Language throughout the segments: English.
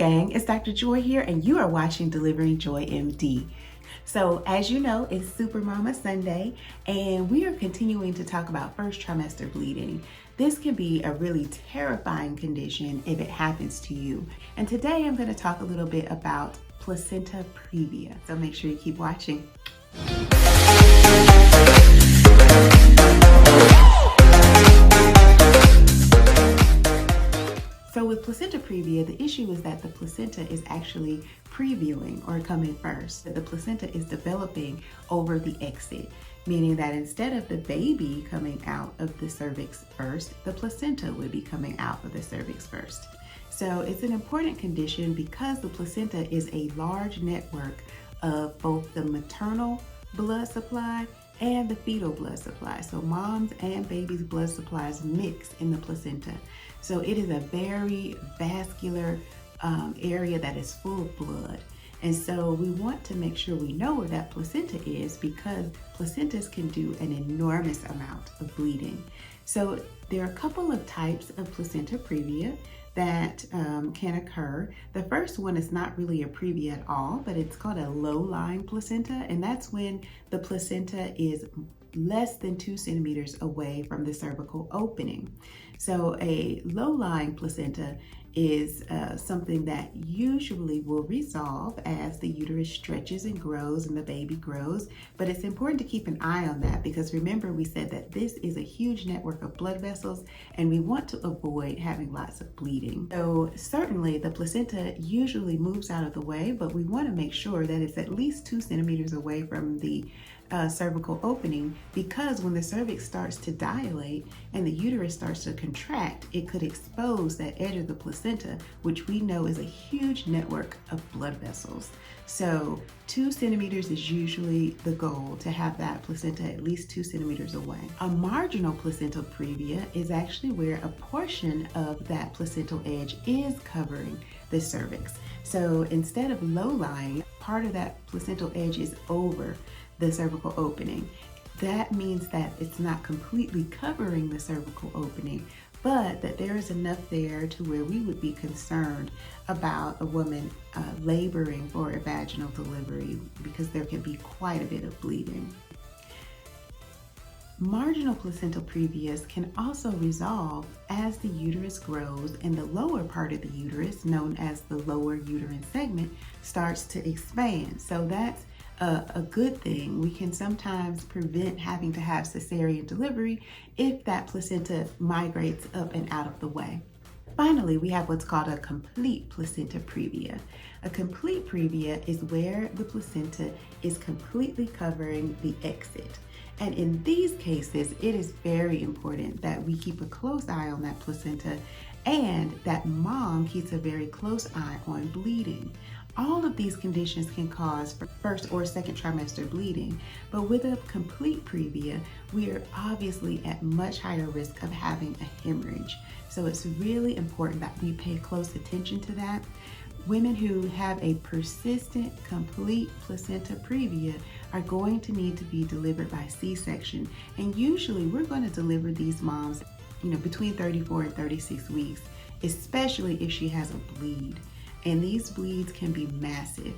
gang, it's Dr. Joy here, and you are watching Delivering Joy MD. So as you know, it's Super Mama Sunday, and we are continuing to talk about first trimester bleeding. This can be a really terrifying condition if it happens to you. And today I'm going to talk a little bit about Placenta Previa. So make sure you keep watching. So with placenta previa, the issue is that the placenta is actually previewing or coming first. The placenta is developing over the exit, meaning that instead of the baby coming out of the cervix first, the placenta would be coming out of the cervix first. So it's an important condition because the placenta is a large network of both the maternal blood supply and the fetal blood supply. So moms and babies' blood supplies mix in the placenta. So it is a very vascular area that is full of blood. And so we want to make sure we know where that placenta is because placentas can do an enormous amount of bleeding. So there are a couple of types of placenta previa that can occur. The first one is not really a previa at all, but it's called a low-lying placenta, and that's when the placenta is less than 2 centimeters away from the cervical opening. So a low-lying placenta is something that usually will resolve as the uterus stretches and grows and the baby grows. But it's important to keep an eye on that because remember we said that this is a huge network of blood vessels and we want to avoid having lots of bleeding. So certainly the placenta usually moves out of the way, but we want to make sure that it's at least 2 centimeters away from the cervical opening, because when the cervix starts to dilate and the uterus starts to contract, it could expose that edge of the placenta, which we know is a huge network of blood vessels. So 2 centimeters is usually the goal, to have that placenta at least 2 centimeters away. A marginal placental previa is actually where a portion of that placental edge is covering the cervix. So instead of low-lying, part of that placental edge is over the cervical opening. That means that it's not completely covering the cervical opening, but that there is enough there to where we would be concerned about a woman laboring for a vaginal delivery because there can be quite a bit of bleeding. Marginal placental previas can also resolve as the uterus grows and the lower part of the uterus, known as the lower uterine segment, starts to expand. So that's a good thing. We can sometimes prevent having to have cesarean delivery if that placenta migrates up and out of the way. Finally, we have what's called a complete placenta previa. A complete previa is where the placenta is completely covering the exit. And in these cases, it is very important that we keep a close eye on that placenta and that mom keeps a very close eye on bleeding. All of these conditions can cause first or second trimester bleeding, but with a complete previa, we are obviously at much higher risk of having a hemorrhage. So it's really important that we pay close attention to that. Women who have a persistent complete placenta previa are going to need to be delivered by C-section, and usually we're going to deliver these moms, between 34 and 36 weeks, especially if she has a bleed. And these bleeds can be massive.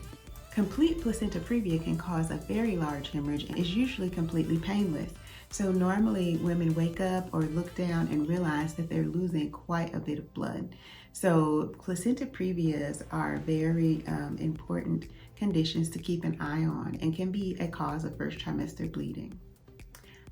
Complete placenta previa can cause a very large hemorrhage and is usually completely painless. So normally women wake up or look down and realize that they're losing quite a bit of blood. So placenta previas are very important conditions to keep an eye on and can be a cause of first trimester bleeding.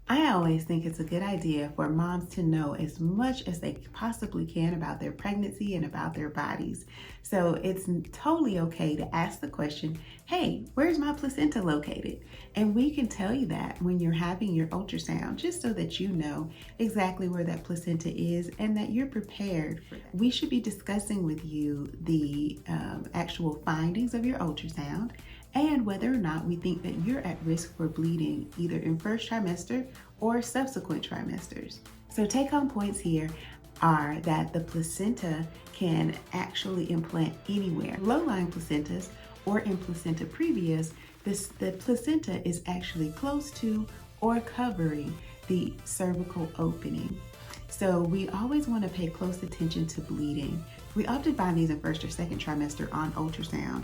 I always think it's a good idea for moms to know as much as they possibly can about their pregnancy and about their bodies. So it's totally okay to ask the question, hey, where's my placenta located? And we can tell you that when you're having your ultrasound, just so that you know exactly where that placenta is and that you're prepared for that. We should be discussing with you the actual findings of your ultrasound and whether or not we think that you're at risk for bleeding either in first trimester or subsequent trimesters. So take-home points here are that the placenta can actually implant anywhere. Low-lying placentas or in placenta previas, the placenta is actually close to or covering the cervical opening. So we always want to pay close attention to bleeding. We often find these in first or second trimester on ultrasound,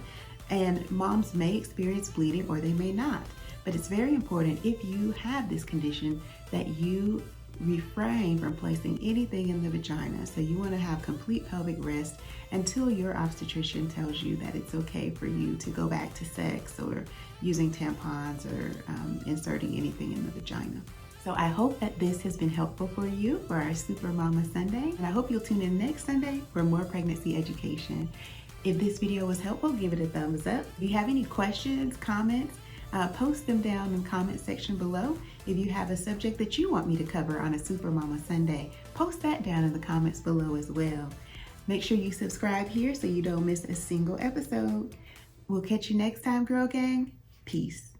and moms may experience bleeding or they may not. But it's very important, if you have this condition, that you refrain from placing anything in the vagina. So you want to have complete pelvic rest until your obstetrician tells you that it's okay for you to go back to sex or using tampons or inserting anything in the vagina. So I hope that this has been helpful for you for our Super Mama Sunday, and I hope you'll tune in next Sunday for more pregnancy education. If this video was helpful, give it a thumbs up. If you have any questions, comments, post them down in the comment section below. If you have a subject that you want me to cover on a Super Mama Sunday, post that down in the comments below as well. Make sure you subscribe here so you don't miss a single episode. We'll catch you next time, girl gang. Peace.